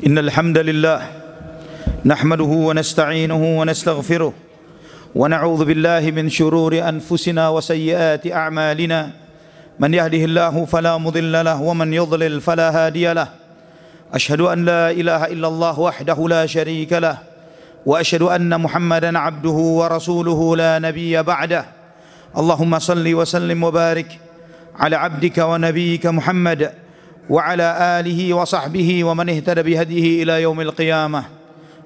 إن الحمد لله نحمده ونستعينه ونستغفره ونعوذ بالله من شرور أنفسنا وسيئات أعمالنا من يهده الله فلا مضل له ومن يضلل فلا هادي له أشهد أن لا إله إلا الله وحده لا شريك له وأشهد أن محمدا عبده ورسوله لا نبي بعده اللهم صل وسلم وبارك على عبدك ونبيك محمد وعلى آله وصحبه ومن اهتدى بهديه إلى يوم القيامة.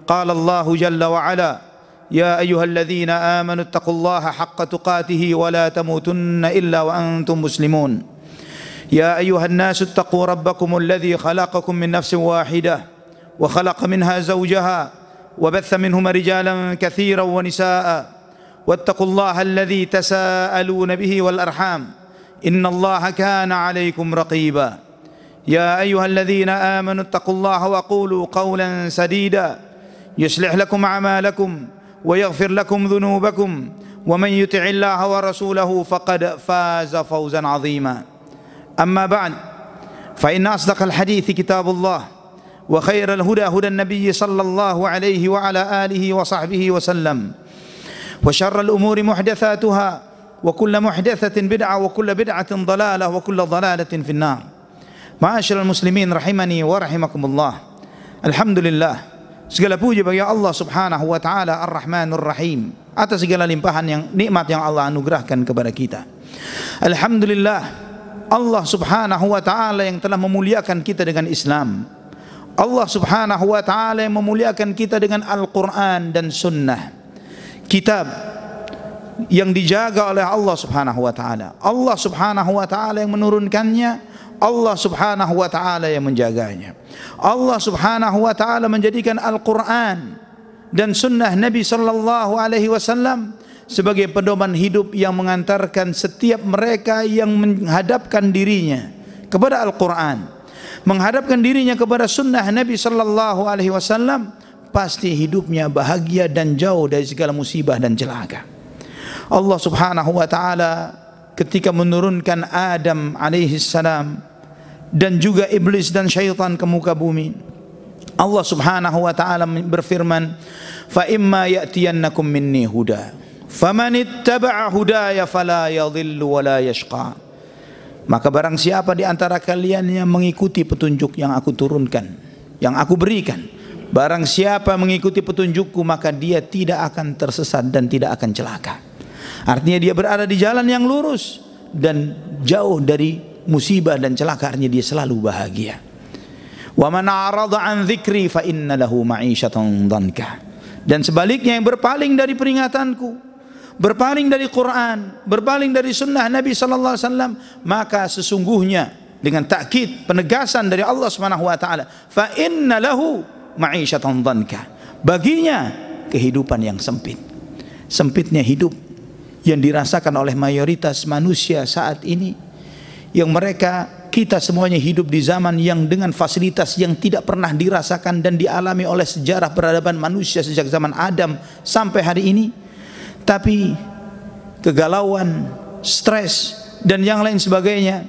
قال الله جل وعلا: يا أيها الذين آمنوا اتقوا الله حق تقاته ولا تموتن إلا وأنتم مسلمون. يا أيها الناس اتقوا ربكم الذي خلقكم من نفس واحدة وخلق منها زوجها وبث منهما رجالا كثيرا ونساء واتقوا الله الذي تساءلون به والأرحام إن الله كان عليكم رقيبا. يا أيها الذين آمنوا اتقوا الله وقولوا قولا سديدا يصلح لكم أعمالكم ويغفر لكم ذنوبكم ومن يطع الله ورسوله فقد فاز فوزا عظيما. أما بعد فإن أصدق الحديث كتاب الله وخير الهدى هدى النبي صلى الله عليه وعلى آله وصحبه وسلم وشر الأمور محدثاتها وكل محدثة بدعة وكل بدعة ضلالة وكل ضلالة في النار. Ma'asyiral muslimin rahimani wa rahimakumullah. Alhamdulillah, segala puji bagi Allah Subhanahu wa taala Ar-Rahmanur Rahim atas segala limpahan yang nikmat yang Allah anugerahkan kepada kita. Alhamdulillah, Allah Subhanahu wa taala yang telah memuliakan kita dengan Islam. Allah Subhanahu wa taala yang memuliakan kita dengan Al-Qur'an dan Sunnah. Kitab yang dijaga oleh Allah Subhanahu wa taala. Allah Subhanahu wa taala yang menurunkannya, Allah Subhanahu wa taala yang menjaganya. Allah Subhanahu wa taala menjadikan Al-Qur'an dan sunnah Nabi sallallahu alaihi wasallam sebagai pedoman hidup yang mengantarkan setiap mereka yang menghadapkan dirinya kepada Al-Qur'an, menghadapkan dirinya kepada sunnah Nabi sallallahu alaihi wasallam, pasti hidupnya bahagia dan jauh dari segala musibah dan celaka. Allah Subhanahu wa taala ketika menurunkan Adam alaihi salam dan juga iblis dan syaitan ke muka bumi, Allah Subhanahu wa taala berfirman, "Fa imma ya'tiyannakum minni huda, faman ittaba'a hudaya fala yadhillu wa la yashqa." Maka barang siapa di antara kalian yang mengikuti petunjuk yang aku turunkan, yang aku berikan, barang siapa mengikuti petunjukku maka dia tidak akan tersesat dan tidak akan celaka. Artinya dia berada di jalan yang lurus dan jauh dari musibah dan celaka, artinya dia selalu bahagia. Wa man a'rada an dzikri fa inna lahu ma'isyatan dhanka. Dan sebaliknya yang berpaling dari peringatanku, berpaling dari Quran, berpaling dari sunnah Nabi sallallahu alaihi wasallam, maka sesungguhnya dengan takkid penegasan dari Allah Subhanahu wa taala, fa inna lahu ma'isyatan dhanka. Baginya kehidupan yang sempit. Sempitnya hidup yang dirasakan oleh mayoritas manusia saat ini, yang mereka, kita semuanya hidup di zaman yang dengan fasilitas yang tidak pernah dirasakan dan dialami oleh sejarah peradaban manusia sejak zaman Adam sampai hari ini. Tapi kegalauan, stres dan yang lain sebagainya,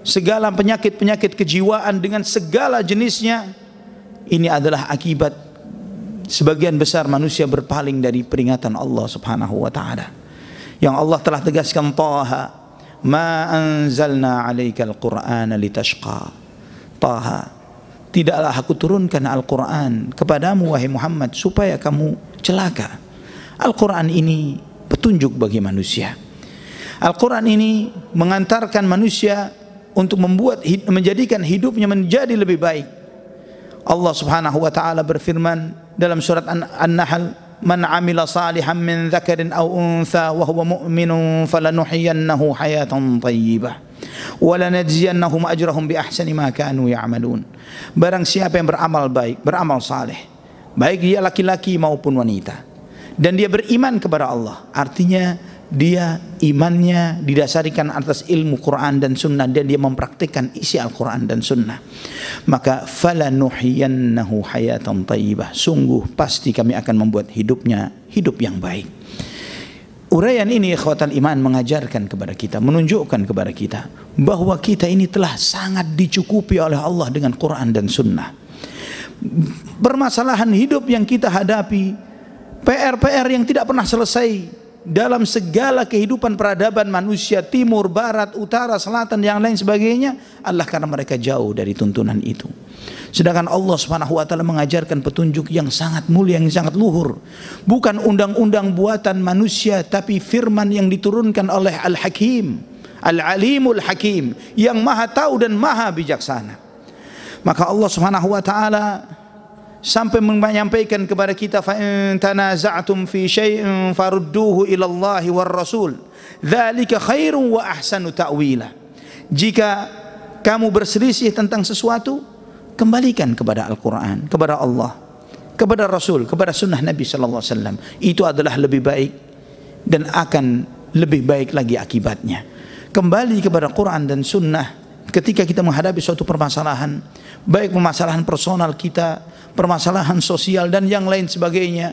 segala penyakit-penyakit kejiwaan dengan segala jenisnya, ini adalah akibat sebagian besar manusia berpaling dari peringatan Allah Subhanahu wa taala. Yang Allah telah tegaskan, Taha, ma anzalna alaikal qur'ana litashqa. Taha, tidaklah aku turunkan Al-Quran kepadamu wahai Muhammad supaya kamu celaka. Al-Quran ini petunjuk bagi manusia. Al-Quran ini mengantarkan manusia untuk menjadikan hidupnya menjadi lebih baik. Allah Subhanahu wa taala berfirman dalam surat An-Nahl, man amila salihan min dzakarin aw untha wa huwa mu'minun falanuhyiyannahu hayatan thayyibah wa lanajziyannahum ajrahum bi ahsani ma kanu ya'malun. Barang siapa yang beramal baik, beramal saleh, baik dia laki-laki maupun wanita, dan dia beriman kepada Allah, artinya dia imannya didasarkan atas ilmu Quran dan Sunnah dan dia mempraktikkan isi Al-Quran dan Sunnah, maka falanuhyiyannahu hayatan thayyibah, sungguh pasti kami akan membuat hidupnya hidup yang baik. Uraian ini ikhwatal iman mengajarkan kepada kita, menunjukkan kepada kita bahwa kita ini telah sangat dicukupi oleh Allah dengan Quran dan Sunnah. permasalahan hidup yang kita hadapi, PR-PR yang tidak pernah selesai dalam segala kehidupan peradaban manusia, timur, barat, utara, selatan, yang lain sebagainya, adalah karena mereka jauh dari tuntunan itu. Sedangkan Allah Subhanahu wa taala mengajarkan petunjuk yang sangat mulia, yang sangat luhur. Bukan undang-undang buatan manusia, tapi firman yang diturunkan oleh Al-Hakim, Al-Alimul Hakim, yang maha tahu dan maha bijaksana. Maka Allah Subhanahu wa taala sampai menyampaikan kepada kita, fa in tanaza'tum fi syai'in farudduhu ila Allah war Rasul dzalika khairun wa ahsanu ta'wila. Jika kamu berselisih tentang sesuatu, kembalikan kepada Al-Quran, kepada Allah, kepada Rasul, kepada sunnah Nabi sallallahu alaihi wasallam. Itu adalah lebih baik dan akan lebih baik lagi akibatnya. Kembali kepada Quran dan sunnah ketika kita menghadapi suatu permasalahan, baik permasalahan personal kita, permasalahan sosial dan yang lain sebagainya,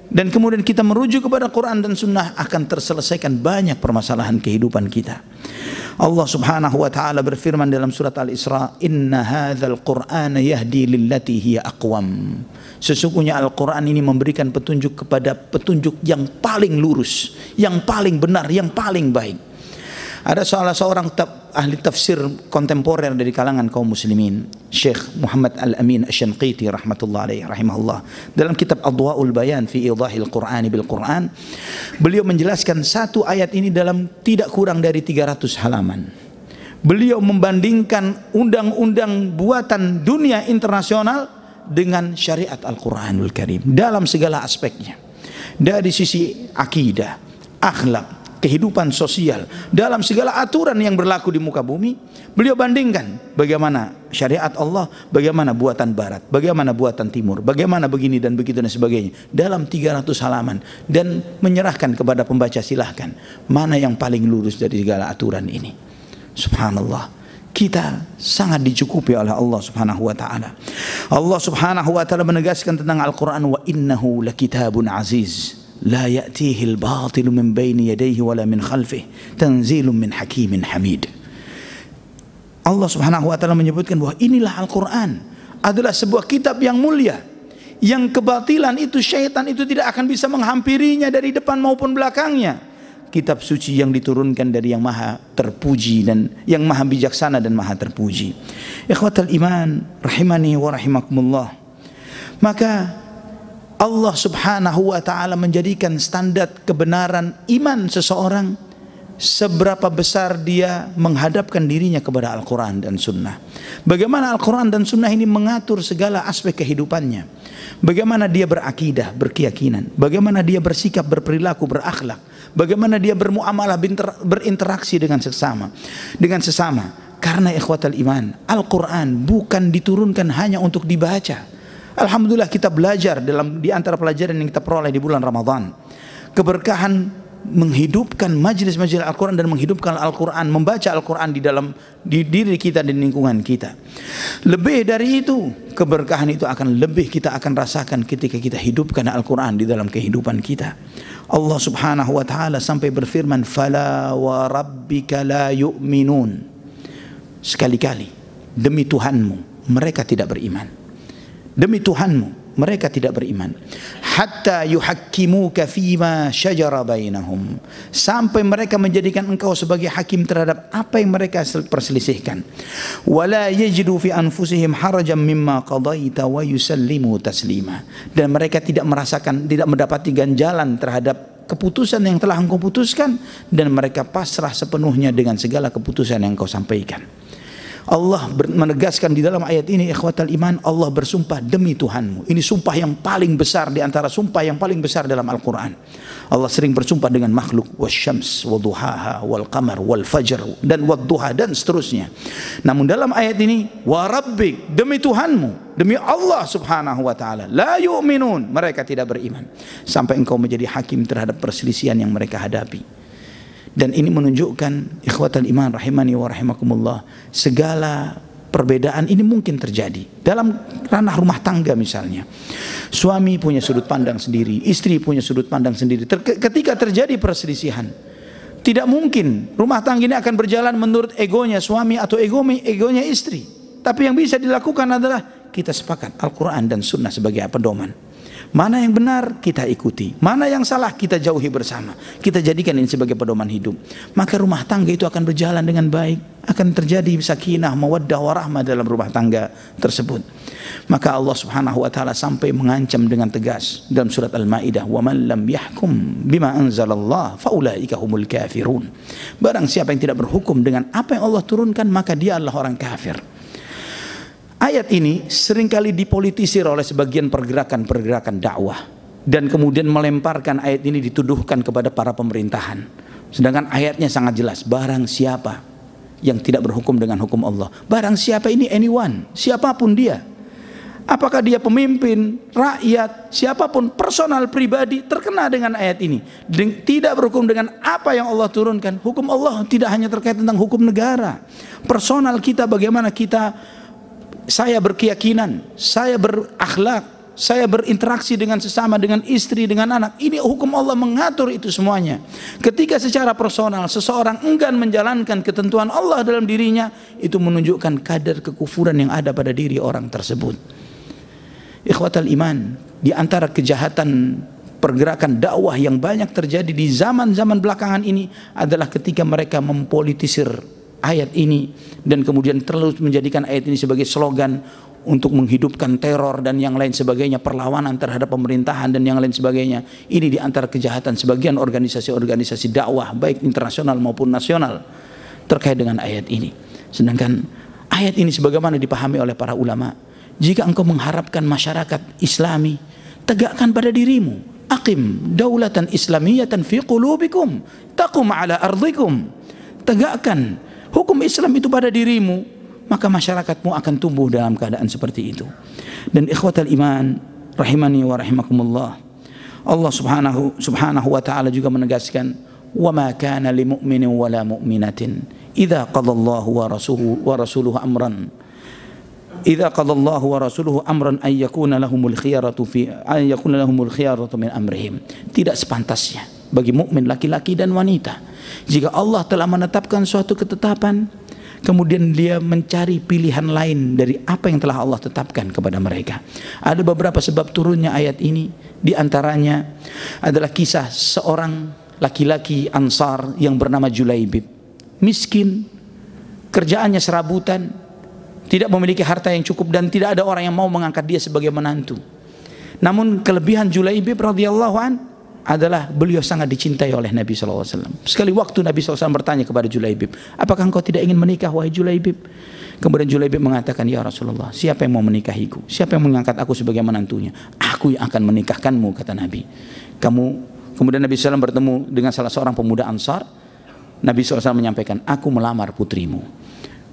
dan kemudian kita merujuk kepada Quran dan sunnah, akan terselesaikan banyak permasalahan kehidupan kita. Allah Subhanahu wa taala berfirman dalam surat Al-Isra, "Inna hadzal Qur'ana yahdi lillati hiya aqwam." Sesungguhnya Al-Quran ini memberikan petunjuk kepada petunjuk yang paling lurus, yang paling benar, yang paling baik. Ada salah seorang ahli tafsir kontemporer dari kalangan kaum muslimin, Syekh Muhammad Al-Amin Asy-Syanqiti rahmatullah alaihi rahimahullah, dalam kitab Adwa'ul Bayan fi Idahil Qur'ani bil Qur'an, beliau menjelaskan satu ayat ini dalam tidak kurang dari 300 halaman. Beliau membandingkan undang-undang buatan dunia internasional dengan syariat Al-Quranul Karim dalam segala aspeknya, dari sisi akidah, akhlak, kehidupan sosial, dalam segala aturan yang berlaku di muka bumi. Beliau bandingkan bagaimana syariat Allah, bagaimana buatan barat, bagaimana buatan timur, bagaimana begini dan begitu dan sebagainya, dalam 300 halaman, dan menyerahkan kepada pembaca, silahkan mana yang paling lurus dari segala aturan ini. Subhanallah, kita sangat dicukupi oleh Allah Subhanahu wa taala. Allah Subhanahu wa taala menegaskan tentang Al-Qur'an, wa innahu lakitabun aziz la ya'tihi al-batil min bayni yadayhi wala min khalfihi tanzilun min hakimin hamid. Allah Subhanahu wa taala menyebutkan bahwa inilah Al-Qur'an adalah sebuah kitab yang mulia, yang kebatilan itu, syaitan itu tidak akan bisa menghampirinya dari depan maupun belakangnya. Kitab suci yang diturunkan dari yang maha terpuji dan yang maha bijaksana dan maha terpuji. Ikhwatal iman rahimani wa rahimakumullah. Maka Allah Subhanahu wa taala menjadikan standar kebenaran iman seseorang seberapa besar dia menghadapkan dirinya kepada Al-Quran dan Sunnah. Bagaimana Al-Quran dan Sunnah ini mengatur segala aspek kehidupannya. Bagaimana dia berakidah, berkeyakinan, bagaimana dia bersikap, berperilaku, berakhlak, bagaimana dia bermuamalah, berinteraksi dengan sesama. Karena ikhwatal iman, Al-Quran bukan diturunkan hanya untuk dibaca. Alhamdulillah kita belajar di antara pelajaran yang kita peroleh di bulan Ramadan, keberkahan menghidupkan majlis-majlis Al-Quran dan menghidupkan Al-Quran, membaca Al-Quran di diri kita dan lingkungan kita. Lebih dari itu, keberkahan itu akan lebih kita akan rasakan ketika kita hidupkan Al-Quran di dalam kehidupan kita. Allah Subhanahu wa taala sampai berfirman, "Fala wa rabbika la yu'minun." Sekali-kali, demi Tuhanmu mereka tidak beriman. Demi Tuhanmu mereka tidak beriman. Hatta yuhakkimuka fima syajara bainahum, sampai mereka menjadikan engkau sebagai hakim terhadap apa yang mereka perselisihkan. Wala yajidu fi anfusihim harajan mimma qadaita wa yusallimu taslima, dan mereka tidak mendapati ganjalan terhadap keputusan yang telah engkau putuskan, dan mereka pasrah sepenuhnya dengan segala keputusan yang engkau sampaikan. Allah menegaskan di dalam ayat ini, ikhwatal iman, Allah bersumpah demi Tuhanmu. Ini sumpah yang paling besar di antara sumpah yang paling besar dalam Al-Quran. Allah sering bersumpah dengan makhluk, wasyams waduhaha wal qamar wal fajr dan wadduha dan seterusnya. Namun dalam ayat ini, wa rabbik, demi Tuhanmu, demi Allah Subhanahu wa taala, la yu'minun, mereka tidak beriman, sampai engkau menjadi hakim terhadap perselisihan yang mereka hadapi. Dan ini menunjukkan, ikhwatal iman rahimani wa rahimakumullah, segala perbedaan ini mungkin terjadi dalam ranah rumah tangga. Misalnya suami punya sudut pandang sendiri, istri punya sudut pandang sendiri. Ketika terjadi perselisihan, tidak mungkin rumah tangga ini akan berjalan menurut egonya suami atau egonya istri. Tapi yang bisa dilakukan adalah kita sepakat Al-Quran dan Sunnah sebagai pedoman. Mana yang benar kita ikuti, mana yang salah kita jauhi bersama. Kita jadikan ini sebagai pedoman hidup. Maka rumah tangga itu akan berjalan dengan baik, akan terjadi sakinah, mawaddah, warahmah dalam rumah tangga tersebut. Maka Allah Subhanahu wa taala sampai mengancam dengan tegas dalam surat Al-Maidah, "Wa man lam yahkum bima anzalallah faulaika humul kafirun." Barang siapa yang tidak berhukum dengan apa yang Allah turunkan, maka dia adalah orang kafir. Ayat ini seringkali dipolitisir oleh sebagian pergerakan-pergerakan dakwah, dan kemudian melemparkan ayat ini dituduhkan kepada para pemerintahan. Sedangkan ayatnya sangat jelas, barang siapa yang tidak berhukum dengan hukum Allah. Barang siapa ini anyone, siapapun dia. Apakah dia pemimpin, rakyat, siapapun, personal, pribadi, terkena dengan ayat ini. Tidak berhukum dengan apa yang Allah turunkan. Hukum Allah tidak hanya terkait tentang hukum negara. Personal kita, bagaimana saya berkeyakinan, saya berakhlak, saya berinteraksi dengan sesama, dengan istri, dengan anak. Ini hukum Allah mengatur itu semuanya. Ketika secara personal seseorang enggan menjalankan ketentuan Allah dalam dirinya, itu menunjukkan kadar kekufuran yang ada pada diri orang tersebut. Ikhwatal iman, di antara kejahatan pergerakan dakwah yang banyak terjadi di zaman-zaman belakangan ini adalah ketika mereka mempolitisir ayat ini dan kemudian terus menjadikan ayat ini sebagai slogan untuk menghidupkan teror dan yang lain sebagainya, perlawanan terhadap pemerintahan dan yang lain sebagainya. Ini di antara kejahatan sebagian organisasi-organisasi dakwah baik internasional maupun nasional terkait dengan ayat ini. Sedangkan ayat ini sebagaimana dipahami oleh para ulama, jika engkau mengharapkan masyarakat Islami, tegakkan pada dirimu, aqim daulatan islamiyatan fi qulubikum taqum ala ardikum. Tegakkan hukum Islam itu pada dirimu, maka masyarakatmu akan tumbuh dalam keadaan seperti itu. Dan ikhwatal iman rahimani wa rahimakumullah, Allah subhanahu wa ta'ala juga menegaskan, wa ma kana li mu'minin wa la mu'minatin idza qadallahu wa rasuluhu amran an yakuna lahumul khiyaratu min amrihim. Tidak sepantasnya bagi mukmin laki-laki dan wanita, jika Allah telah menetapkan suatu ketetapan, kemudian dia mencari pilihan lain dari apa yang telah Allah tetapkan kepada mereka. Ada beberapa sebab turunnya ayat ini. Di antaranya adalah kisah seorang laki-laki Ansar yang bernama Julaibib. Miskin, kerjaannya serabutan, tidak memiliki harta yang cukup, dan tidak ada orang yang mau mengangkat dia sebagai menantu. Namun kelebihan Julaibib radhiyallahu an adalah beliau sangat dicintai oleh Nabi SAW. Sekali waktu Nabi SAW bertanya kepada Julaibib, apakah engkau tidak ingin menikah wahai Julaibib? Kemudian Julaibib mengatakan, ya Rasulullah, siapa yang mau menikahiku? Siapa yang mengangkat aku sebagai menantunya? Aku yang akan menikahkanmu, kata Nabi. Kemudian Nabi SAW bertemu dengan salah seorang pemuda Ansar. Nabi SAW menyampaikan, aku melamar putrimu.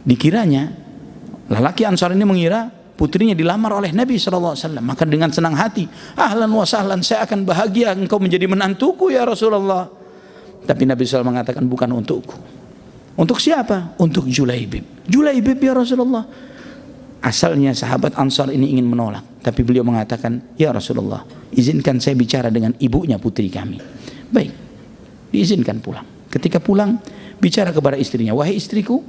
Dikiranya lelaki Ansar ini mengira putrinya dilamar oleh Nabi SAW. Maka dengan senang hati, ahlan wa sahlan, saya akan bahagia engkau menjadi menantuku ya Rasulullah. Tapi Nabi SAW mengatakan, bukan untukku. Untuk siapa? Untuk Julaibib. Julaibib ya Rasulullah. Asalnya sahabat Ansar ini ingin menolak, tapi beliau mengatakan, ya Rasulullah, izinkan saya bicara dengan ibunya putri kami. Baik, diizinkan pulang. Ketika pulang, bicara kepada istrinya, wahai istriku,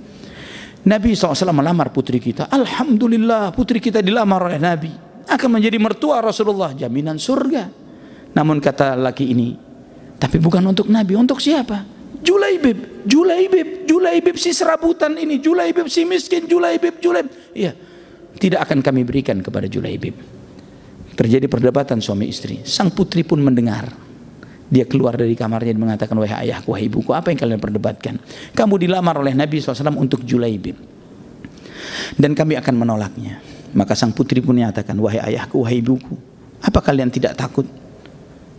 Nabi SAW melamar putri kita. Alhamdulillah, putri kita dilamar oleh Nabi, akan menjadi mertua Rasulullah, jaminan surga. Namun kata laki ini, tapi bukan untuk Nabi. Untuk siapa? Julaibib si serabutan ini, Julaibib si miskin, Julaibib. Iya, tidak akan kami berikan kepada Julaibib. Terjadi perdebatan suami istri. Sang putri pun mendengar. Dia keluar dari kamarnya dan mengatakan, wahai ayahku, wahai ibuku, apa yang kalian perdebatkan? Kamu dilamar oleh Nabi SAW untuk Julaibib, dan kami akan menolaknya. Maka sang putri pun menyatakan, wahai ayahku, wahai ibuku, apa kalian tidak takut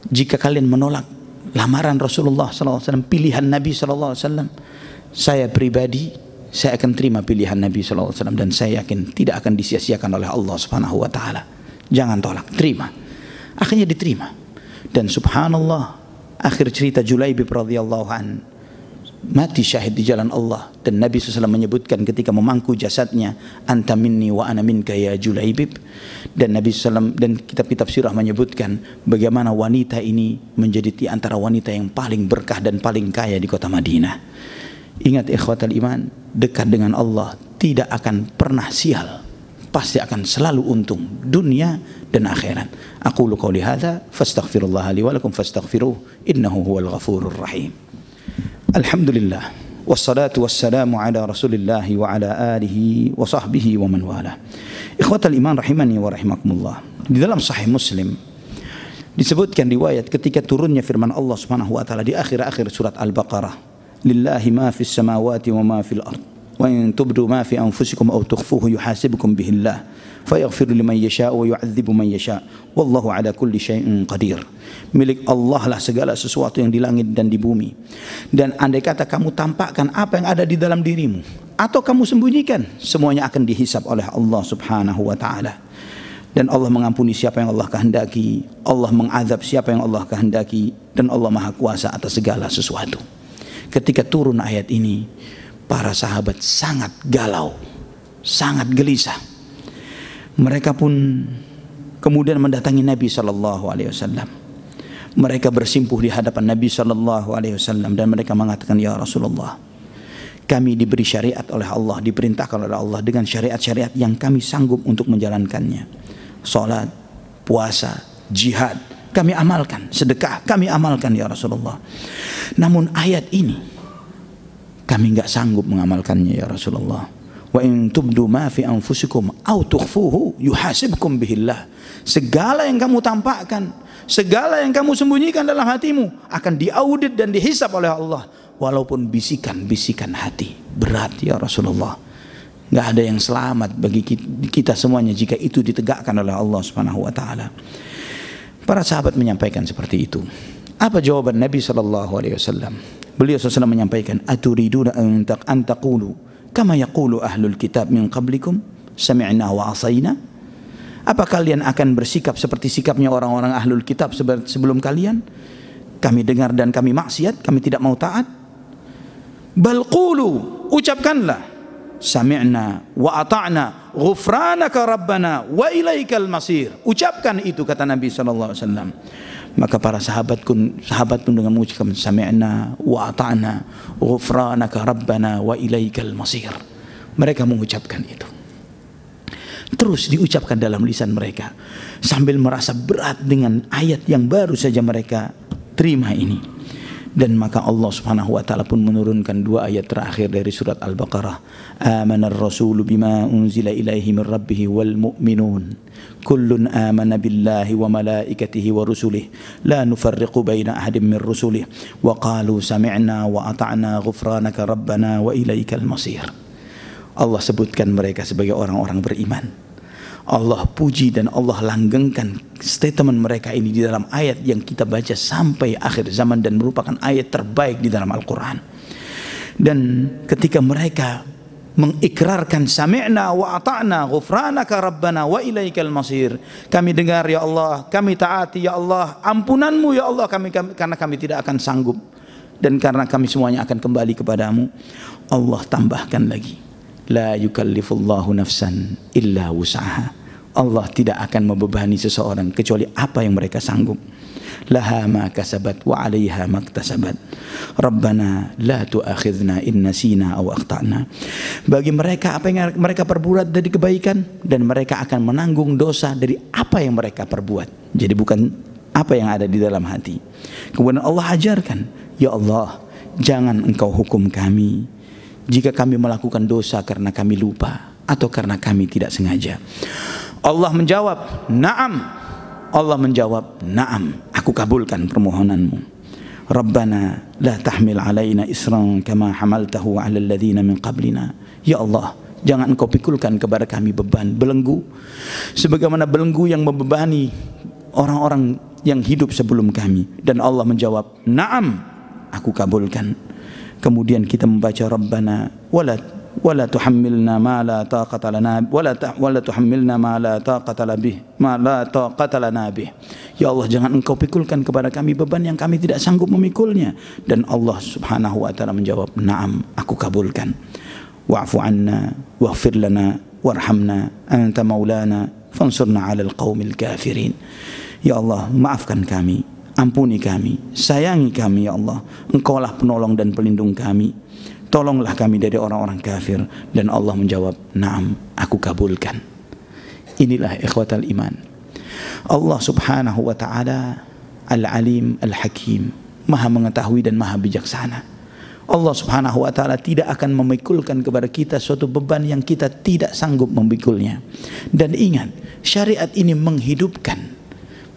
jika kalian menolak lamaran Rasulullah SAW, pilihan Nabi SAW? Saya pribadi, saya akan terima pilihan Nabi SAW, dan saya yakin tidak akan disia-siakan oleh Allah Subhanahu wa ta'ala. Jangan tolak, terima. Akhirnya diterima. Dan subhanallah, akhir cerita Julaibib radhiyallahu an mati syahid di jalan Allah. Dan Nabi SAW menyebutkan ketika memangku jasadnya, anta minni wa ana minka ya Julaibib. Dan Nabi SAW dan kitab-kitab sirah menyebutkan bagaimana wanita ini menjadi di antara wanita yang paling berkah dan paling kaya di kota Madinah. Ingat ikhwatal iman, dekat dengan Allah tidak akan pernah sial. pasti akan selalu untung dunia dan akhirat. Aqulu qouli hadza fastaghfirullah li wa lakum fastaghfiruh innahu huwal ghafurur rahim. Alhamdulillah wassalatu wassalamu ala Rasulillah wa ala alihi wa sahbihi wa man wala. Ikhwatal iman rahimani wa rahimakumullah. Di dalam Sahih Muslim disebutkan riwayat ketika turunnya firman Allah Subhanahu wa taala di akhir-akhir surat Al-Baqarah, lillahi ma fis samawati wa ma fil ard wa in tubdu ma fi anfusikum aw tukhfuhu yuhasibukum bihillah fayaghfiru liman yasha wa yu'adzibu man yasha wallahu ala kulli syai'in qadir. Milik Allah lah segala sesuatu yang di langit dan di bumi. Dan andai kata kamu tampakkan apa yang ada di dalam dirimu atau kamu sembunyikan, semuanya akan dihisab oleh Allah Subhanahu wa taala. Dan Allah mengampuni siapa yang Allah kehendaki, Allah mengazab siapa yang Allah kehendaki, dan Allah Maha Kuasa atas segala sesuatu. Ketika turun ayat ini, para sahabat sangat galau, sangat gelisah. Mereka pun kemudian mendatangi Nabi SAW. Mereka bersimpuh di hadapan Nabi SAW dan mereka mengatakan, ya Rasulullah, kami diberi syariat oleh Allah, diperintahkan oleh Allah dengan syariat-syariat yang kami sanggup untuk menjalankannya. Salat, puasa, jihad, kami amalkan. Sedekah, kami amalkan ya Rasulullah. Namun ayat ini kami enggak sanggup mengamalkannya ya Rasulullah. Wa in tubdu ma fi anfusikum aw tukhfuhu yuhasibkum bihillah. Segala yang kamu tampakkan, segala yang kamu sembunyikan dalam hatimu akan diaudit dan dihisab oleh Allah, walaupun bisikan-bisikan hati. Berat ya Rasulullah. Enggak ada yang selamat bagi kita semuanya jika itu ditegakkan oleh Allah Subhanahu wa taala. Para sahabat menyampaikan seperti itu. Apa jawaban Nabi SAW? Beliau SAW menyampaikan, aturiduna an taqulu kama yaqulu ahlul kitab min qablikum sami'na wa asayna. Apa kalian akan bersikap seperti sikapnya orang-orang ahlul kitab sebelum kalian? Kami dengar dan kami maksiat, kami tidak mau taat. Bal qulu, ucapkanlah, sami'na wa ata'na ghufranaka rabbana wa ilaikal masir. Ucapkan itu, kata Nabi SAW. Maka para sahabat pun dengan mengucapkan sami'na wa ata'na ghufranaka rabbana wa ilaikal masir. Mereka mengucapkan itu. Terus diucapkan dalam lisan mereka sambil merasa berat dengan ayat yang baru saja mereka terima ini. Dan maka Allah Subhanahu wa taala pun menurunkan dua ayat terakhir dari surat Al-Baqarah. Amanar rasulu bima unzila ilaihi min rabbih wal mu'minun kullun amana billahi wa malaikatihi wa rusulih la nufarriqu baina ahadin min rusulih wa qalu sami'na wa ata'na ghufranaka rabbana wa ilaikal masir. Allah sebutkan mereka sebagai orang-orang beriman. Allah puji dan Allah langgengkan statement mereka ini di dalam ayat yang kita baca sampai akhir zaman dan merupakan ayat terbaik di dalam Al-Quran. Dan ketika mereka mengikrarkan sami'na wa ata'na ghufranaka rabbana wa ilaikal masir, kami dengar ya Allah, kami taati ya Allah, ampunanmu ya Allah, karena kami tidak akan sanggup dan karena kami semuanya akan kembali kepadamu. Allah tambahkan lagi, la yukallifullahu nafsan illa wus'aha. Allah tidak akan membebani seseorang kecuali apa yang mereka sanggup. Laha ma kasabat wa 'alaiha maktasabat. Rabbana la tu'akhidna in nasina aw akhtana. Bagi mereka apa yang mereka perbuat dari kebaikan, dan mereka akan menanggung dosa dari apa yang mereka perbuat. Jadi bukan apa yang ada di dalam hati. Kemudian Allah ajarkan, ya Allah, jangan engkau hukum kami jika kami melakukan dosa karena kami lupa atau karena kami tidak sengaja. Allah menjawab, na'am. Allah menjawab, na'am, aku kabulkan permohonanmu. Rabbana la tahmil alaina isran kama hamaltahu 'alal ladzina min qablina. Ya Allah, jangan engkau pikulkan kepada kami beban belenggu sebagaimana belenggu yang membebani orang-orang yang hidup sebelum kami. Dan Allah menjawab, na'am, aku kabulkan. Kemudian kita membaca Rabbana wala tuhammilna ma la taqata lana wala tuhammilna ma la taqata lana bih. Ya Allah, jangan engkau pikulkan kepada kami beban yang kami tidak sanggup memikulnya. Dan Allah Subhanahu wa taala menjawab, na'am, aku kabulkan. Wa'fu 'anna waghfir lana warhamna anta maulana fansurna 'alal qaumil kafirin. Ya Allah, maafkan kami, ampuni kami, sayangi kami ya Allah. Engkaulah penolong dan pelindung kami. Tolonglah kami dari orang-orang kafir. Dan Allah menjawab, na'am, aku kabulkan. Inilah ikhwatal iman, Allah subhanahu wa ta'ala Al-Alim Al-Hakim, maha mengetahui dan maha bijaksana. Allah subhanahu wa ta'ala tidak akan memikulkan kepada kita suatu beban yang kita tidak sanggup memikulnya. Dan ingat, syariat ini menghidupkan,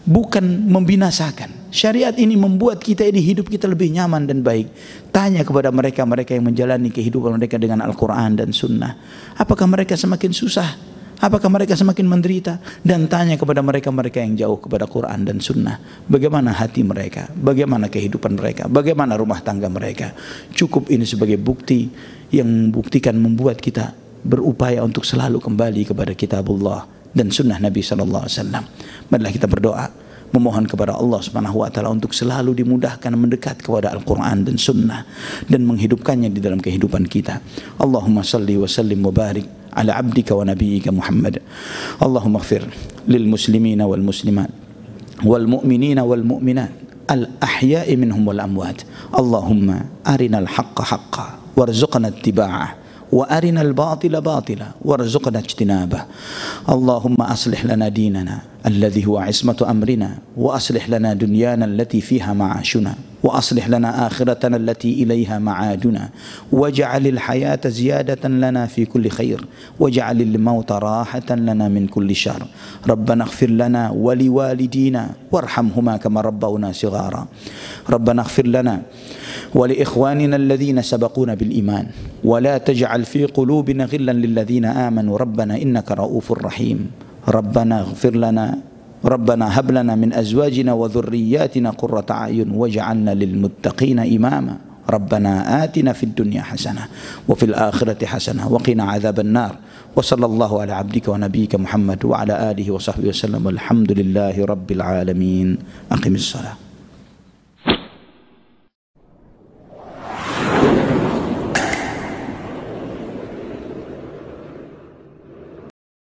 bukan membinasakan. Syariat ini membuat kita ini hidup kita lebih nyaman dan baik. Tanya kepada mereka yang menjalani kehidupan mereka dengan Al-Quran dan Sunnah, apakah mereka semakin susah? Apakah mereka semakin menderita? Dan tanya kepada mereka yang jauh kepada Quran dan Sunnah, bagaimana hati mereka, bagaimana kehidupan mereka, bagaimana rumah tangga mereka. Cukup ini sebagai bukti yang membuktikan, membuat kita berupaya untuk selalu kembali kepada kitabullah dan sunnah Nabi SAW. Marilah kita berdoa, memohon kepada Allah Subhanahu wa taala untuk selalu dimudahkan mendekat kepada Al-Qur'an dan Sunnah dan menghidupkannya di dalam kehidupan kita. Allahumma salli wa sallim wa barik ala abdika wa nabiyyika Muhammad. Allahumma ighfir lil muslimina wal muslimat wal mu'minina wal mu'minat al ahya'i minhum wal amwat. Allahumma arinal haqqa haqqan warzuqna ittiba'ah wa arinal batila batila warzuqna ijtinabah. Allahumma aslih lana dinana alladhi huwa ismatu amrina wa aslih lana dunyana allati fiha ma'ashuna wa aslih lana akhiratana allati ilayha ma'aduna waj'alil hayata ziyadatan lana fi kulli khair waj'alil mauta rahatan lana min kulli syarr. Rabbana ighfir lana wa liwalidina warhamhuma kama rabbawna shighara. Rabbana ighfir lana wa li ikhwanina alladhina sabaquna bil iman wa la taj'al fi qulubina ghillan lil ladzina amanu rabbana innaka ra'ufur rahim. Rabbana ighfir lana Rabbana hab lana min azwajina wa dhurriyyatina qurrata a'yun waj'alna lil muttaqina imama. Rabbana atina fid dunya hasanah wa fil akhirati hasanah wa qina adzaban nar. Wa sallallahu ala abdika wa nabiyyika Muhammad wa ala alihi wa sahbihi wasallam. Alhamdulillahi rabbil alamin. Aqimis shalah.